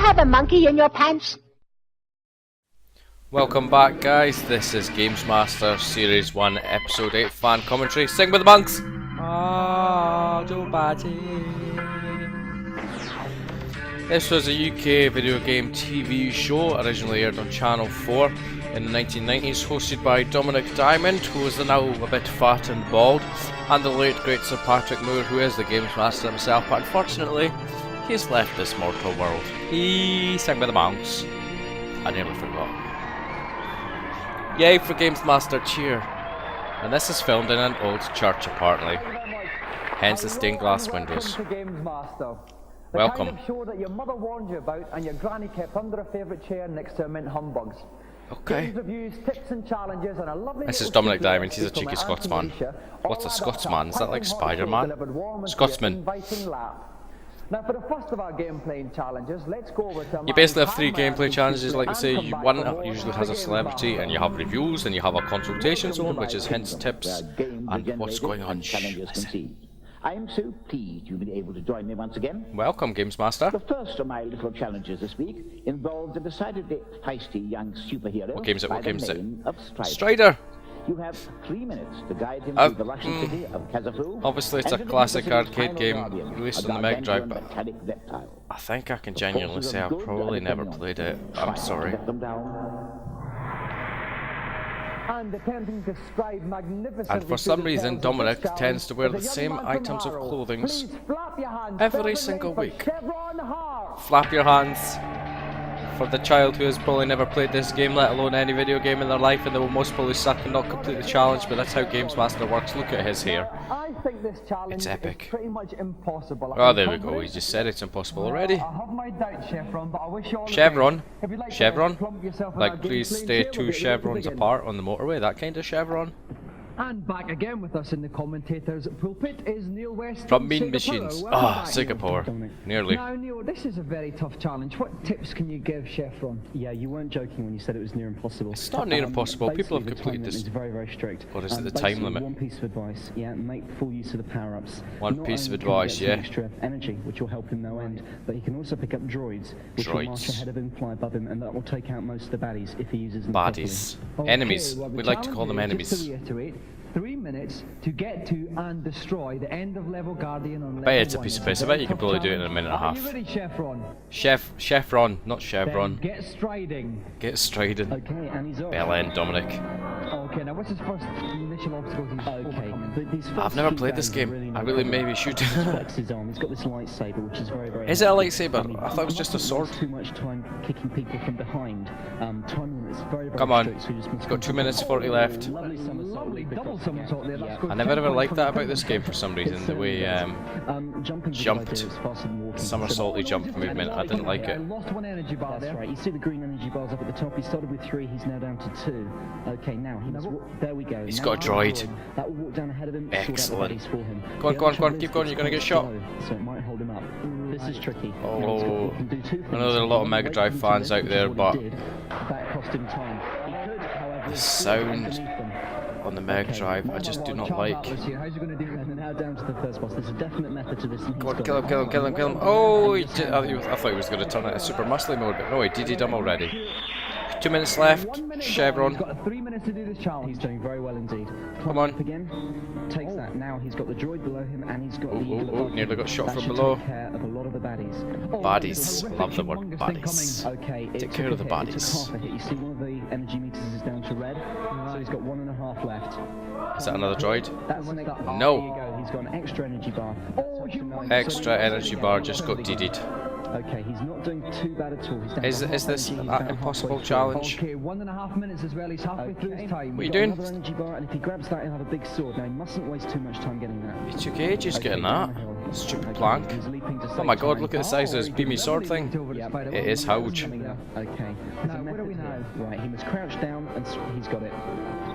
have a monkey in your pants? Welcome back, guys. This is GamesMaster Series 1 Episode 8 fan commentary. Sing with the monks! This was a UK video game TV show originally aired on Channel 4 in the 1990s, hosted by Dominic Diamond, who is now a bit fat and bald, and the late great Sir Patrick Moore, who is the GamesMaster himself, but unfortunately he's left this mortal world. He sang with the monks. I nearly forgot. Yay for GamesMaster cheer. And this is filmed in an old church apparently. Hence the stained glass windows. Welcome. The kind of show that your mother warned you about and your granny kept under a favourite chair next to her mint humbugs. Okay. Reviews, tips and challenges, and a lovely this is Dominic Diamond, he's a cheeky Scotsman. What's a Scotsman? Is that like Spider-Man? Scotsman. Now for the first of our game playing challenges, let's go over to you basically have 3 gameplay challenges, like I say. One usually has a celebrity, and you have reviews, and you have a consultation zone, which is hints, tips, and what's going on. I am so pleased you've been able to join me once again. Welcome, GamesMaster. The first of my little challenges this week involves a decidedly feisty young superhero. What game is it? What game is it? Strider. Strider! You have 3 minutes to guide him through the Russian city of Kazafu. Obviously it's a classic arcade game released on the Mega Drive, but I think I can genuinely say I've probably never played it. I'm sorry. And for some reason Dominic tends to wear the same items of clothing every single week. Flap your hands. For the child who has probably never played this game, let alone any video game in their life, and they will most probably suck and not complete the challenge, but that's how GamesMaster works. Look at his hair. I think this challenge it's epic. is pretty much impossible. Oh, there we go. He just said it's impossible already. I have my doubts, Chevron, but I wish you all Chevron? like Chevron? Like, please stay 2 chevrons apart on the motorway, that kind of chevron? And back again with us in the commentators pulpit is Neil West from Mean Machines. Ah, Singapore. Nearly. Now, Neil, this is a very tough challenge. What tips can you give Chevron? Yeah, you weren't joking when you said it was near impossible. It's not near impossible. People have completed this. It's very, very strict. Or is it the time limit? One piece of advice, yeah, make full use of the power-ups. One piece of advice, yeah. Extra energy, which will help him no end. But he can also pick up droids, which will march ahead of him, fly above him, and that will take out most of the baddies if he uses them. Baddies. Okay, enemies. We'd like to call them enemies. Just to reiterate, 3 minutes to get to and destroy the end of level Guardian on level 1. I bet it's a piece of piss. I bet you can probably do it in a minute and a half. Are you ready, Chevron? Chevron, not Chevron. Then get striding. Get striding. Okay, and he's off. Bell end, Dominic. Okay, now what's his first initial obstacle he's overcoming? I've never played this game. I really maybe should. He's got this lightsaber, which is very, very. Is it a lightsaber? I thought it was just a sword. Too much time kicking people from behind. Time limits very, very come on. strict, so you just must got 2 minutes 40 left. Lovely double somersault there. I never ever liked that about this game for some reason. The way jumped, somersaulty jump movement. I didn't like it. Lost 1 energy bar there. That's right. You see the green energy bars up at the top. He started with 3. He's now down to 2. Okay, now there we go. He's got a droid. That will walk down ahead of him. Excellent. For him. Go on, keep going. You're gonna get shot. So it might hold him up. This is tricky. Oh, I know there are a lot of Mega Drive fans out there, but that cost him time. He could, however, the sound on the Mega Drive I just do not like. How's he going to do that? Now down to the first boss. There's a definite method to this. Go on, kill him. Oh, he did, I thought he was going to turn it into Super Muscly mode, but no, he did him already. 2 minutes left. Chevron. He's got 3 minutes to do this challenge. He's doing very well indeed. Come on. Again. Takes that. Now he's got the droid below him, and he's got the eagle. Nearly got shot from below. Take care of a lot of the baddies. Baddies. Love the word baddies. Okay. Take care of the baddies. It took half a hit. You see one of the energy meters is down to red, so he's got 1.5 left. Is that another droid? That's an extra. No. There you go. He's got an extra energy bar. Extra energy bar just got DD'd. Okay, he's not doing too bad at all. Is this an impossible challenge? Okay, 1.5 minutes as well. He's halfway through his time. What are you doing? Another energy bar, and if he grabs that, he'll have a big sword. Now he mustn't waste too much time getting that. He took ages getting that. Stupid plank. Oh my god, look at the size of this beamy sword thing. It is huge. Okay. Now, where are we now? Right, he must crouch down, and he's got it.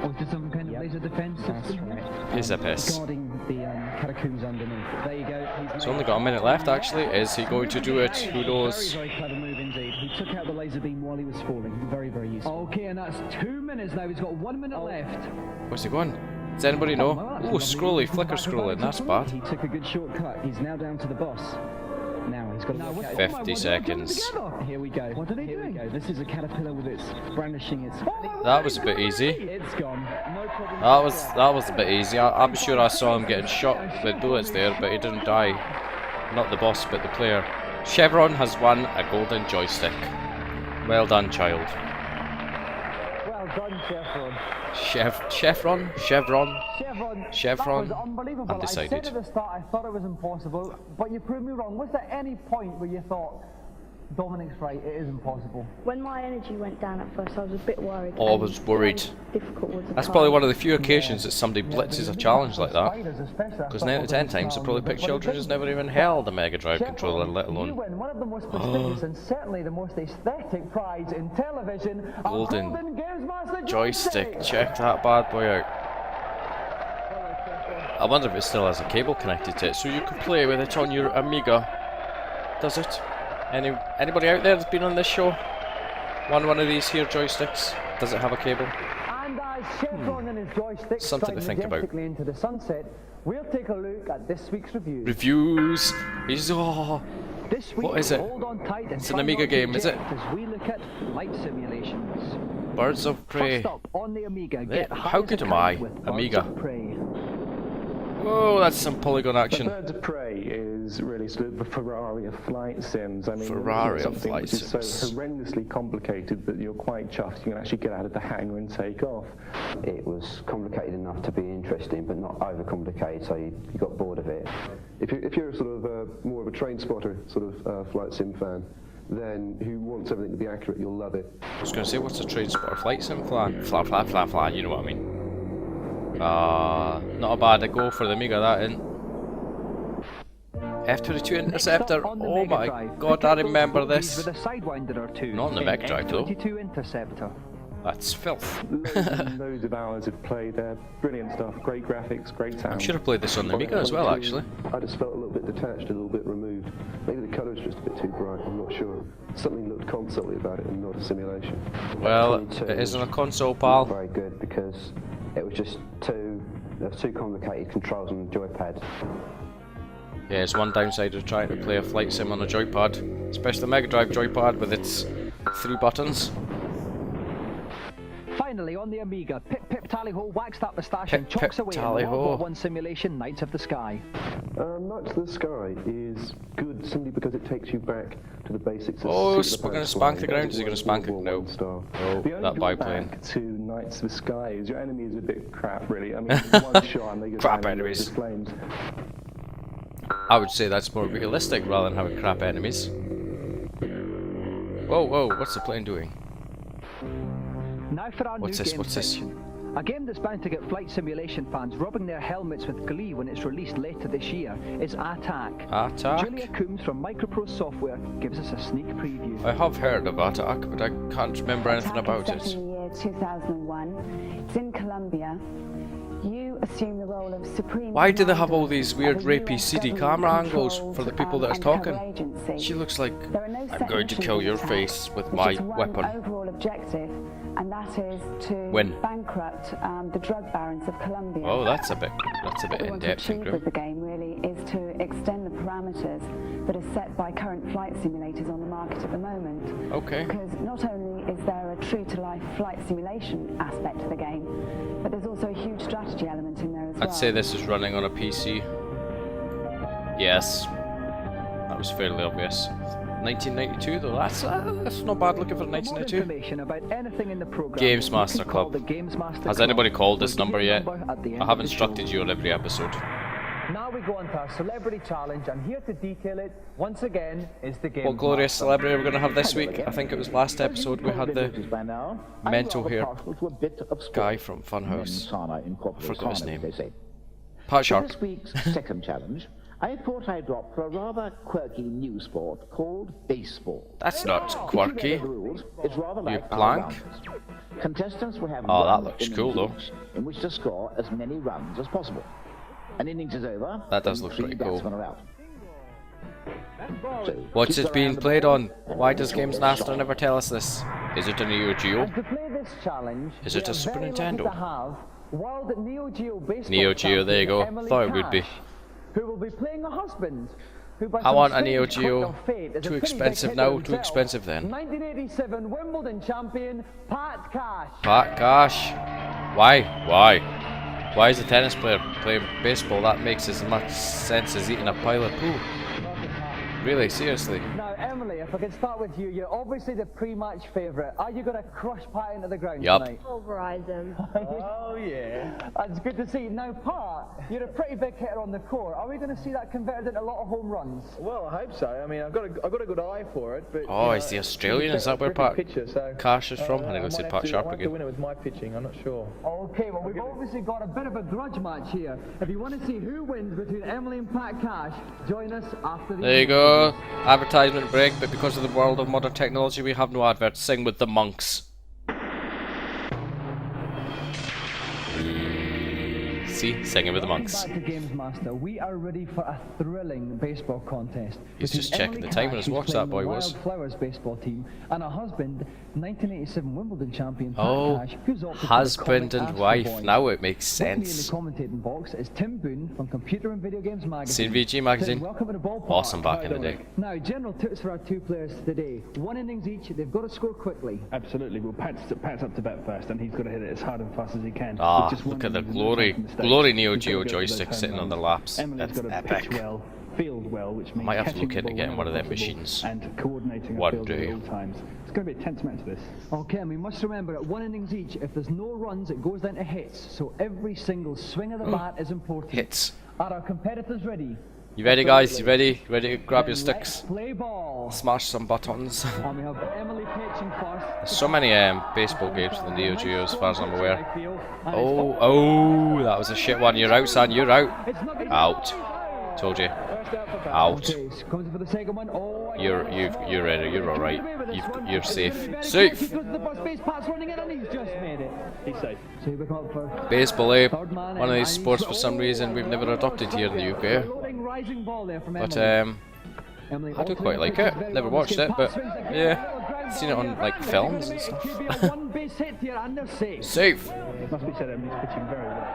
Oh, is there some kind of laser defense system? That's right. Piss of piss. Guarding the catacombs underneath. There you go. He's only got a minute left actually. Is he going to do it? Who knows? Very, very clever move indeed. He took out the laser beam while he was falling. Very, very useful. Okay, and that's 2 minutes now. He's got 1 minute left. Where's he going? Does anybody know? Oh, scrolly, flicker scrolling. That's bad. He took a good shortcut. He's now down to the boss. Now It's got to work out. 50 seconds. Here we go. What are they Here doing? we go. This is a caterpillar with its brandishing its. That was a bit easy. It's gone. No problem. That was a bit easy. I'm sure I saw him getting shot with bullets there, but he didn't die. Not the boss, but the player. Chevron has won a golden joystick. Well done, child. Well done, Chevron. Chevron? Chevron? Chevron. That was unbelievable. Undecided. I said at the start I thought it was impossible, but you proved me wrong. Was there any point where you thought, Dominic's right, it is impossible? When my energy went down at first, I was a bit worried. Oh, I was worried. That's probably one of the few occasions that somebody blitzes a challenge like that. Because 9 out of 10 times they probably pick children who's never even held a Mega Drive controller, let alone. You win one of the most prestigious and certainly the most aesthetic prize in television, Golden GamesMaster joystick. Check that bad boy out. I wonder if it still has a cable connected to it, so you can play with it on your Amiga. Does it? Anybody out there that's been on this show? One of these here joysticks? Does it have a cable? And as Chevron and his joystick Something to think about. into the sunset, we'll take a look at this week's review. Reviews. This week, what is it? hold on tight and It's an find Amiga out game, is it? as we look at flight simulations. Birds of Prey. First up on the Amiga, How good am I? Amiga. Whoa, that's some polygon action. Birds of Prey is really sort of the Ferrari of flight sims. I mean, Ferrari of something flight which is so sims. horrendously complicated that you're quite chuffed you can actually get out of the hangar and take off. It was complicated enough to be interesting, but not overcomplicated, so you got bored of it. If you're sort of more of a train spotter sort of flight sim fan, then who wants everything to be accurate, you'll love it. I was going to say, what's a train spotter flight sim flan? Fla, you know what I mean. Not a bad go for the Amiga, that isn't. F-22 Interceptor, oh my god, I remember this. With a sidewinder or two. Not on the Mega Drive though. F-22 Interceptor. That's filth. Loads of hours of play there, brilliant stuff, great graphics, great sound. I'm sure I played this on the Amiga as well, actually. I just felt a little bit detached, a little bit removed. Maybe the colour's just a bit too bright, I'm not sure. Something looked console-y about it and not a simulation. Well, it isn't a console, pal. Very good because it was just too complicated controls on the joypad. Yeah, it's one downside of trying to play a flight sim on a joypad, especially the Mega Drive joypad with its 3 buttons. Finally, on the Amiga, Pip Pip Tally-Ho whacks that moustache and chalks away in the World War I simulation Knights of the Sky. Knights of the Sky is good simply because it takes you back to the basics of we're going to spank the ground. Is he going to spank it? No. Oh, that biplane. To Knights of the Sky is your enemy is a bit crap, really. I mean, one shot and they get crap enemies. Flames. I would say that's more realistic rather than having crap enemies. Whoa, what's the plane doing? Now for our What's new this? game What's this? section. A game that's bound to get flight simulation fans rubbing their helmets with glee when it's released later this year is Attack. Attack? Julia Coombs from Microprose Software gives us a sneak preview. I have heard of Attack, but I can't remember anything about Attack is it. set in the year 2001. It's in Colombia. You assume the role of supreme. Why do they have all these weird of a rapey US CD government camera angles controlled, for the people that are undercover talking? agency. She looks like, There are no I'm set going to missions kill in your Attack, face with which my is one weapon. overall objective, and that is to Win. bankrupt the drug barons of Colombia. Oh, that's a bit What we in want to depth and achieve grim. with the game really is to extend the parameters that are set by current flight simulators on the market at the moment. Okay. Because not only is there a true-to-life flight simulation aspect to the game, but there's also a huge strategy element in there as well. I'd say this is running on a PC. Yes. That was fairly obvious. 1992 though, that's not bad looking for For more 1992. information about anything in the program, GamesMaster you can call Club. the GamesMaster Has Club. anybody called this We'll give number you a yet? number at the end I have of the show. instructed you on every episode. Now we go on to our celebrity challenge, and here to detail it once again is the game. What glorious celebrity we're going to have this week? I think it was last episode we had the mental hair guy from Funhouse. I forgot his name. Pat For Sharp. this week's second challenge, I thought I'd opt for a rather quirky new sport called baseball. That's not If you quirky. know the rules, it's rather like blank? our rounders. Contestants will have Oh, that one looks innings cool, though. each in which to score as many runs as possible. An innings is over. That does and look 3 pretty cool. batsmen are out. So, What's keep it your being eye on the played ball on? Why does and GamesMaster shot. never tell us this? Is it a Neo Geo? And to play this challenge, Is it we a are Super very lucky Nintendo? to have World Neo Geo baseball Neo Geo, there you go. champion Emily Thought it would be. Cash, who will be playing a husband who by I some want a strange Neo quirk Geo. of fate is a Too pretty expensive big hitter now, too himself. expensive then. 1987 Wimbledon champion Pat Cash. Pat Cash. Why? Why is a tennis player playing baseball? That makes as much sense as eating a pile of poo. Really, seriously. Now, Emily, if I could start with you, you're obviously the pre-match favourite. Are you going to crush Pat into the ground Yup. tonight? Pulverise him. Oh, yeah. That's good to see. Now, Pat, you're a pretty big hitter on the court. Are we going to see that converted into a lot of home runs? Well, I hope so. I mean, I've got a good eye for it. But Oh, is the Australian? Is that where Pat Cash is from? I think I said Pat Sharp I have to again. win it with my pitching. I'm not sure. Okay, well, we've obviously got a bit of a grudge match here. If you want to see who wins between Emily and Pat Cash, join us after the... There you go. Advertisement break, but because of the world of modern technology, we have no adverts. Sing with the monks. See? Singing with the monks. Back to GamesMaster, we are ready for a thrilling baseball contest. He's just between checking Emily the time on Cash, his who's watch, playing that boy the was. Wildflowers baseball team, and her husband, 1987 Wimbledon champion Pat Oh, Cash, who's opted for the husband comic and Astro wife. Boy. Now it makes With me in the sense. commentating box is Tim Boone from Computer and Video Games Magazine. Seen VG magazine? Tim, welcome to the ballpark. Awesome back in the day. Now, general tips for our two players today. 1 innings each, they've got to score quickly. Absolutely. Well, Pat's up to bat first, and he's got to hit it as hard and fast as he can. Ah, With just one look at the innings and glory. no mistakes. Glory Neo He's got to Geo go for those joystick home sitting on runs. their laps. Emily's That's got to epic. pitch well, field well, which means might have to catching look the into ball getting one of them whenever possible machines. and coordinating One a field day. at all times. It's going to be a tense match, this. Okay, and we must remember at 1 innings each, if there's no runs, it goes down to hits. So every single swing of the bat is important. Hits. Are our competitors ready? You ready, guys? You ready? You ready to grab your Then sticks? let's play ball. Smash some buttons. And we have Emily pitching first. There's so many baseball games for the Neo Geo as far as I'm aware. And Oh, that was a shit one. You're out, son. You're out. it's not gonna- Out. Told you. Out. Okay, so comes in for the second one. Oh, You're ready. You're all right. You're safe. He Safe. goes to the first base, Pat's running in, and he's just made it. He's safe. So we come up for Baseball, eh? third man. One of in, these and sports he's- for some reason we've never adopted here in the UK. Loading rising ball there from But Emily. Emily I do altering quite the like pitches it. very Never well. watched This it, kid but Pat swings again. yeah, Little ground seen it ball on here. like They're films gonna and make- stuff. could be a one-base hit here, and they're safe. Safe. It must be said, Emily's pitching very well.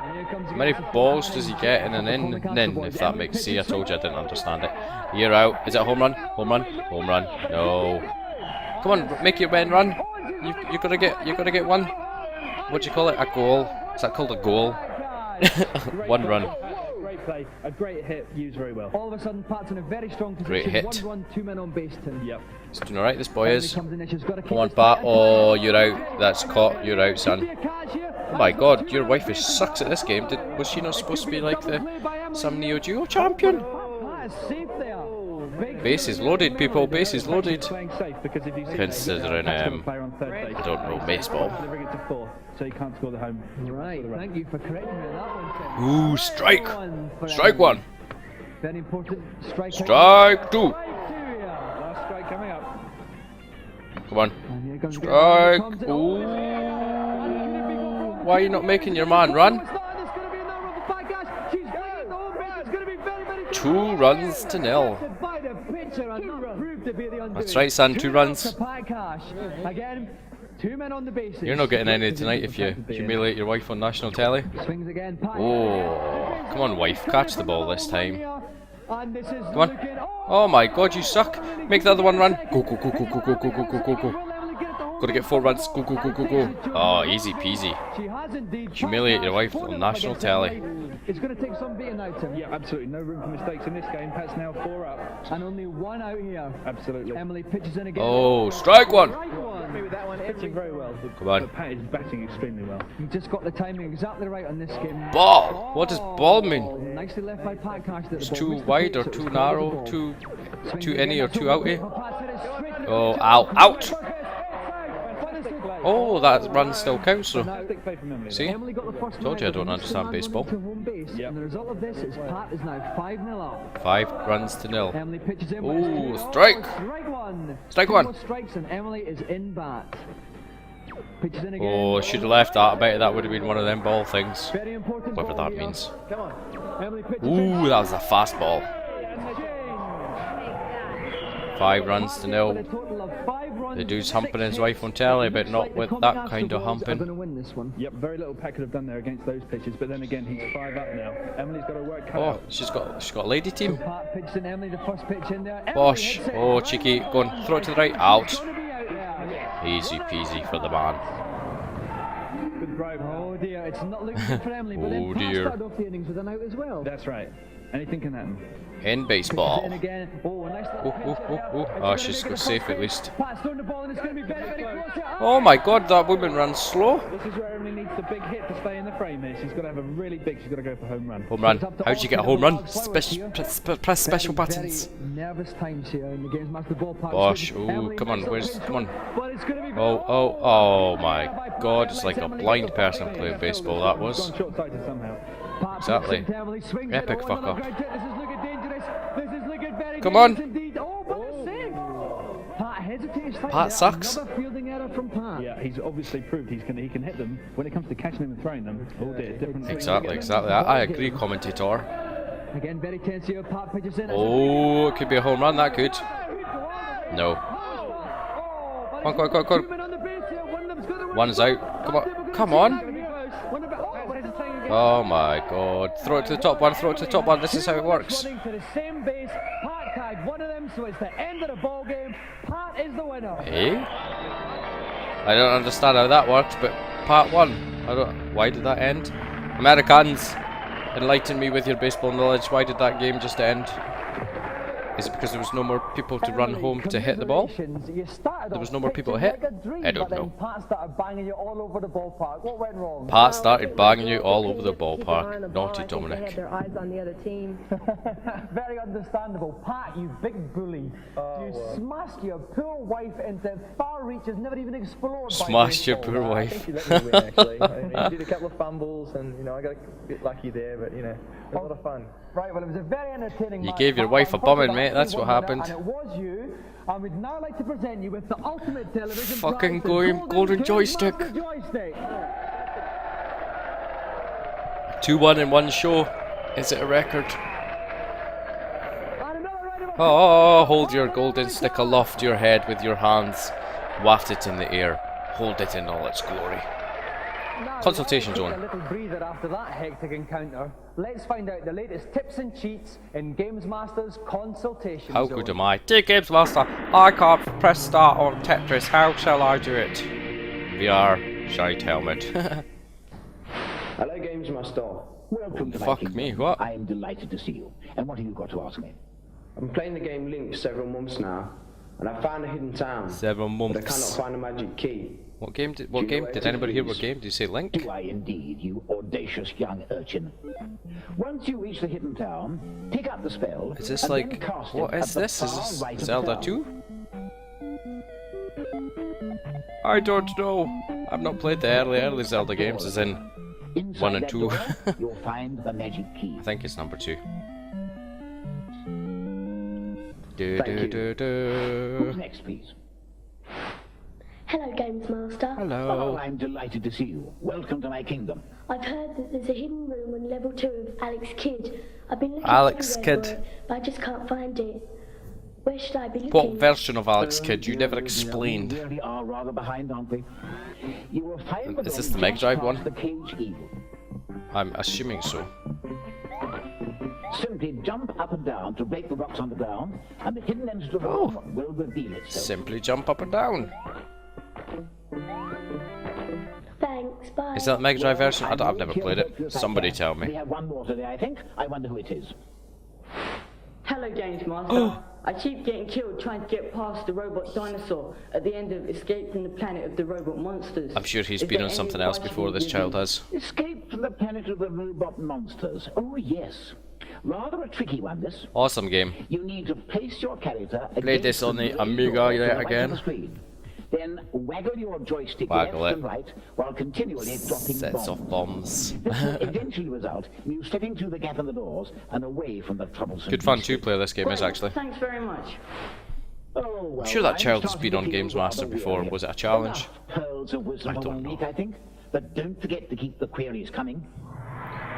And here comes How many again. balls does he get in an in, if that makes sense? See, I told you I didn't understand it. You're out. Is it a home run? Home run? Home run. No. Come on, make your men run. You gotta get one. What do you call it? A goal. Is that called a goal? One run. Great play. A great hit, used very well. All of a sudden, Pat's in a very strong position. Great hit. 1 run, 2 men on base, Tim. Yep. He's doing alright, this boy Emily is. comes in and she's got to keep Come on, this Pat. tight. Oh, you're out. That's caught. You're out, Could be son. a catch here. Oh my god, your wife is sucks at this game. Was she not supposed to be like some Neo Geo champion? Pat is safe there. Big Bases loaded, people. Bases loaded. Playing safe because if you see Considering, Pat's got a player on third base. I don't know baseball. Delivering it to 4, so he can't score the home. Right, thank you for correcting me on that one, Tim. Ooh, strike. One for Strike Emily. one. Very important strike. Strike two. Strike two here. Last strike coming up. Come on. And here comes Strike. comes it. Ooh. This is it. Why are you not making your man run? It's not, it's going to be another run for Pat Cash. She's playing at the home base. It's going to be very, very 2 runs to 0. by the pitcher and not proved to be the undoing. That's right, son, 2 runs. To Pat Cash. Again, 2 men on the bases. You're not getting any tonight if you humiliate your wife on national telly. Swings again. Pat. Oh, come on, wife, catch the ball this time. And this is Come on. looking- Oh my god, you suck. Make the other one run. Go, go, go, go, go, go, go, go, go, go, go. Gotta get 4 runs. Go, go, go, go, go. Oh, easy peasy. She has indeed. Humiliate your wife on national telly. It's going to take some beating out, Tim. Yeah, absolutely. No room for mistakes in this game. Pat's now 4 up. And only 1 out here. Absolutely. Emily pitches in again. Oh, strike one. Strike one. With that one, pitching very well. Come on. But Pat is batting extremely well. He just got the timing exactly right on this game. Ball. What does ball mean? Nicely left by Pat Cash. It's too wide or too narrow, too any or too outy. Oh, ow, out. Oh, that run still counts though. Fantastic play from Emily. See? Told you I don't understand baseball. Yep. And the result of this is Pat is now 5-0 up. 5 runs to 0. Emily pitches in. Ooh, strike. Strike one. Strike 2 one. more strikes and Emily is in bat. Pitches in again. Oh, should have left that. I bet that would have been one of them ball things. Very important. Whatever ball that here. means. Come on. Emily pitches Ooh, that was a fastball. 5 runs to nil. With a total of 5 runs, The dude's 6 humping his hits. wife on telly, but Looks not like the with Comet that kind of Astro Balls are humping. gonna win this one. Yep, very little Pat could have done there against those pitches, but then again, he's 5 up now. Emily's got her work cut Oh, out. she's got a lady team. Pat pitched in Emily, the first pitch in there. Emily Bosh. hits it Oh, right cheeky. on. Go on. Throw it to the right. Out. It's gonna be out there. Easy peasy for the man. Good drive. Oh dear, it's not looking good for Emily, but then Oh, Pat dear. started off the innings with an out as well. That's right. Anything can happen. In baseball. Then again, oh, a nice little pitch in there. Oh. It's Oh, gonna she's make it a safe first at pitch. least. Pat's throwing the ball and it's going to be very, very close. Oh my god, that woman runs slow. This is where Emily needs the big hit to stay in the frame here. She's got to have a really big, she's got to go for home run. Home run. How'd you get a home run? Press special buttons. Very nervous times here in the GamesMaster ballpark. Bosh. Oh, Emily come on. makes a Where's... pitch, Come on. but it's gonna be Oh my god. It's like a blind person playing baseball, that was. Gone short-sighted somehow. Pat Exactly. puts it to Emily, swings it, Epic oh, another fucker. ground hit. This is looking dangerous. This is looking very Come on. dangerous indeed. Oh, but it's saved. Pat hesitates slightly. Pat sucks. Another fielding error from Pat. Yeah, he's obviously proved he can hit them. When it comes to catching them and throwing them, oh dear, different. Exactly. I agree, commentator. Again, very tense here. Pat pitches in. Oh, it could be a home run, that could. No. Come on. One's out. Come on. Come on. Oh my god. Throw it to the top one. Throw it to the top one. This is how it works. Running to the same base. Pat tagged one of them, so it's the end of the ball game. Pat is the winner. Eh? I don't understand how that worked, but Pat won. Why did that end? Americans, enlighten me with your baseball knowledge. Why did that game just end? Is it because there was no more people to run home to hit the ball? There was no more people to hit? I don't know. Pat started banging you all over the ballpark. What went wrong? Pat started banging you all over the ballpark. Naughty They Dominic. had their eyes on the other team. Very understandable. Pat, you big bully. You smashed your poor wife into far reaches never even explored. Smashed your poor I wife. think she let me win actually. I mean, he did a couple of fumbles and I got a bit lucky there, but it was a lot of fun. Right, well, it was a very entertaining You match. gave your Pat wife a bumming, unfortunately mate, that's what won happened. And it was you. And we'd now like to present you with the ultimate television Fucking prize, the golden joystick. GamesMaster joystick. 2-1 in one show. Is it a record? And another round of applause. Oh, hold your golden stick aloft your head with your hands. Waft it in the air. Hold it in all its glory. Now, Consultation while we zone. take a little breather after that hectic encounter, let's find out the latest tips and cheats in GamesMaster's consultation How zone. good am I? Dear GamesMaster, I can't press start on Tetris. How shall I do it? VR shite helmet. Hello, GamesMaster. Welcome to my Fuck kingdom. me, what? I am delighted to see you. And what have you got to ask me? I'm playing the game Link for several months now, and I found a hidden town. 7 But I cannot months. find a magic key. What game did Do you know where did it anybody hear is? what game? Did you say Link? Do I indeed, you audacious young urchin? Once you reach the hidden town, pick up the spell. Is this and like then cast what it is at the this? Is far this right of the Zelda town. 2? I don't know. I've not played the early Zelda games as in Inside 1 and that 2. door, you'll find the magic key. I think it's number 2. Thank you. Do. Who's next, please? Hello, GamesMaster. Hello. Oh, I'm delighted to see you. Welcome to my kingdom. I've heard that there's a hidden room on level 2 of Alex Kidd. I've been looking Alex everywhere Kidd. for it, but I just can't find it. Where should I be looking? What version of Alex Kidd? You never explained. We really are rather behind, aren't we? You will find Is this door the Mega just Drive past one? The cage evil. I'm assuming so. Simply jump up and down to break the rocks on the ground, and the hidden entrance to the room will reveal itself. Simply jump up and down. Thanks, bye. Is that the Mega Drive version? I'm I've never here played to help you it. fight Somebody that. tell We me. have one more today, I think. I wonder who it is. Hello, GamesMaster. I keep getting killed trying to get past the robot dinosaur at the end of Escape from the Planet of the Robot Monsters. I'm sure he's Is been there on any something else advice before you this can child give? has. Escape from the planet of the robot monsters. Oh, yes. Rather a tricky one, this. Awesome game. You need to place your character Played this on the Amiga yet again. Then waggle your joystick Waggle left it. and right while continually dropping Sets bombs. off bombs. This will eventually result in you slipping through the gap in the doors and away from the troublesome Good fun beast. to play this game is Great, actually. Thanks very much. Oh, well, I'm sure that I'm child has starting been on to feel GamesMaster rather before. weary. Was it a challenge? Enough pearls of wisdom I for don't one know. week, I think. But don't forget to keep the queries coming.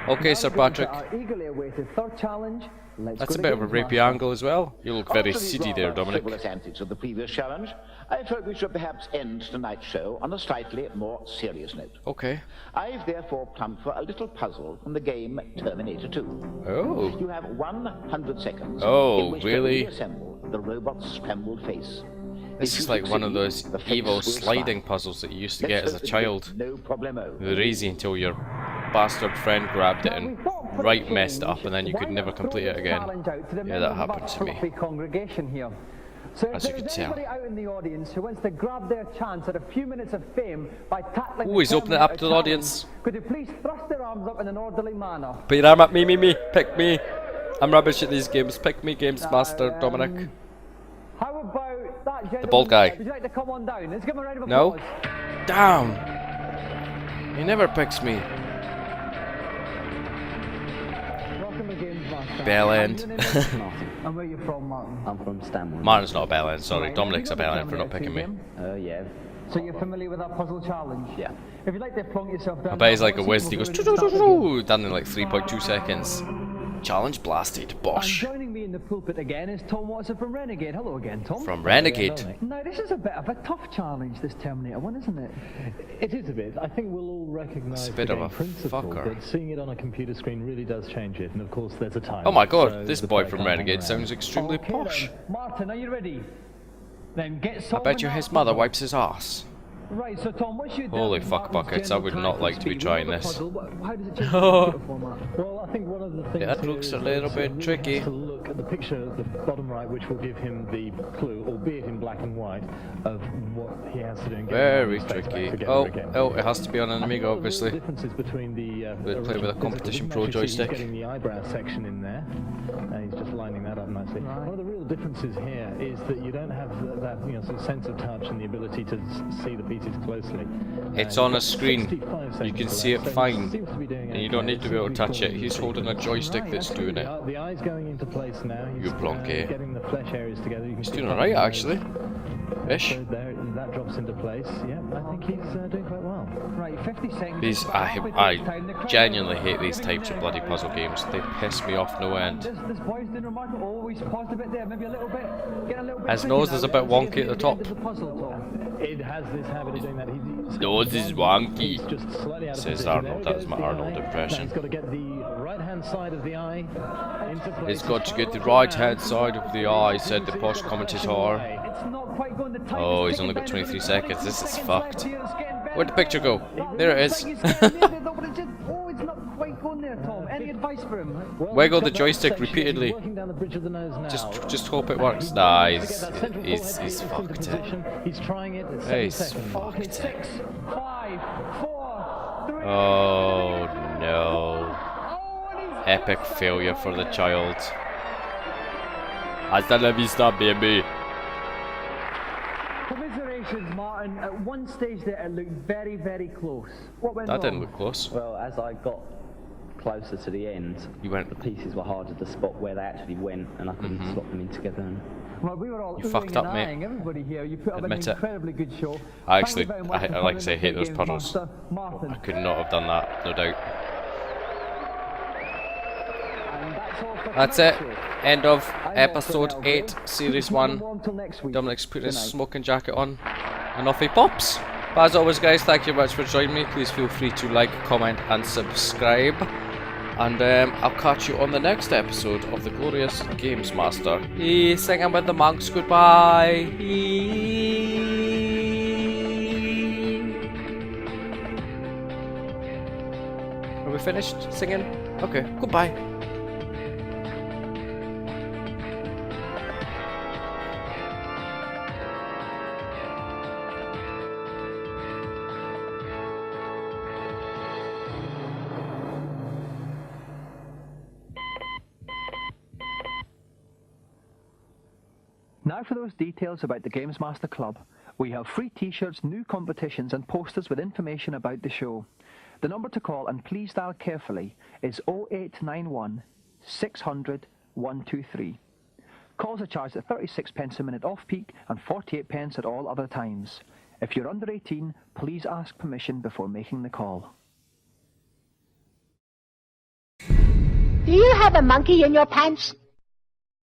Okay, Sir Patrick. Our eagerly awaited third challenge. Let's That's go a to bit of a rapey GamesMaster. angle as well. You look very After the seedy there, rather Dominic. frivolous antics of the previous challenge, I thought we should perhaps end tonight's show on a slightly more serious note. Okay. I've therefore plumbed for a little puzzle from the game Terminator 2. Oh. You have 100 seconds Oh, in which really? to reassemble the robot's scrambled face. This If is you like one of succeed, those the face evil will sliding smile. puzzles that you used to Let's get as a hope it child. is no problemo. They were easy until your bastard friend grabbed it and right messed it up, and then you could never complete it again. Yeah, that happened to me. Congregation here. So As if you there's can tell. anybody out in the audience who wants to grab their chance at a few minutes of fame by tackling Ooh, he's the opening it up Terminator to the challenge, audience. could you please thrust their arms up in an orderly manner? Put your arm up, me. Pick me. I'm rubbish at these games. Pick me, GamesMaster, Dominic. How about that gentleman? The bald guy. Would you like to come on down? Let's give him a round of No? applause. Damn. He never picks me. Welcome to GamesMaster. Bell end. And where are you from, Martin? I'm from Stanmore. Martin's not a bell end, sorry. Right, Dominic's a have you got bell the end for not picking me. Terminator Yeah. So you're familiar with that puzzle challenge? Yeah. If you'd like to plonk yourself down... I bet he's like a there, whiz. He goes done in like 3.2 seconds. Challenge blasted. And Bosh. joining me in the pulpit again is Tom Watson from Renegade. Hello again, Tom. From Renegade. Now, this is a bit of a tough challenge, this Terminator one, isn't it? It is a bit. I think we'll all recognise It's a the bit of game a principle, fucker. but seeing it on a computer screen really does change it, and of course there's a time. Oh my god, so this the boy player from can't hang Renegade around. sounds extremely Okay, posh. then. Martin, are you ready? Then get I solving bet you that his mother puzzle. wipes his ass. Right, so Tom, what's your Holy Martin's fuck buckets, I general would time not for like to be speed? trying We know the this. puzzle, but how does it change the computer format? Well, I think one of the things Yeah, that here looks is a little that bit really tricky. has to look at the picture at the bottom right, which will give him the clue, albeit in black and white, of what he has to do. And get Very his face back tricky. together Oh, again. it has to be on an Amiga, obviously. The differences between the We'll play with a Competition Pro joystick. He's getting the eyebrow section in there, and he's just lining that up nicely. One of the real differences here is that you don't have that sort of sense of touch and the ability to see the pieces closely. It's on a screen. 65 You seconds can for see that, it so he fine. seems to be doing And you don't okay. need to be able to touch it. He's holding a joystick that's doing it. The eye's going into place now. He's You plonky. getting the flesh areas together. You can He's see doing the alright, nose. actually. Ish. So there, that drops into place. Yeah, I think he's doing quite well. Right, 50 seconds. These, I genuinely hate these types of bloody puzzle games. They piss me off no end. This boy's doing remarkable. Oh, he's paused a bit there, maybe a little bit. Getting a little bit His tricky nose now. is a bit wonky at the top. End of the puzzle, Tom. It has this habit of doing that. Nose is wonky, He's just slightly out of says position. Arnold. There That was my goes the Arnold eye. impression. Now he's got to get the right-hand side of the eye into place. He's got to get the right hand side of the eye, said the posh commentator. It's not quite going to type. Oh, It's he's only got ticking 23 down. seconds. This is fucked. Here, it's getting better. Where'd the picture go? There it is. Oh, it's not quite going there, Tom. Any advice for him? Wiggle the joystick repeatedly. Working down the bridge of the nose now. Just hope it works. Nah, To get that central he's forehead piece into fucked it. position. He's trying it at 7 He's seconds. fucked it. 6, 5, 4, 3. Oh no. Epic failure for the child. Hasta la vista, baby. Commiserations, Martin. At one stage there, it looked very, very close. What went That wrong? didn't look close. Well, as I got closer to the end, the pieces were harder to spot where they actually went, and I couldn't slot them in together. Well, we were all You fucked oohing up, and mate. eyeing. Everybody here, you put up Admit an it. incredibly good show. I Thank you actually, very much for I like coming to say, to hate those Games puddles. Master. Martin. I could not have done that, no doubt. That's it. End of episode 8, series 1. Dominic's put his smoking jacket on, and off he pops. But as always, guys, thank you very much for joining me. Please feel free to like, comment, and subscribe. And I'll catch you on the next episode of the glorious GamesMaster. Singing with the monks, goodbye. Are we finished singing? Okay, goodbye. Now for those details about the GamesMaster Club. We have free t-shirts, new competitions and posters with information about the show. The number to call, and please dial carefully, is 0891 600 123. Calls are charged at 36 pence a minute off-peak and 48 pence at all other times. If you're under 18, please ask permission before making the call. Do you have a monkey in your pants?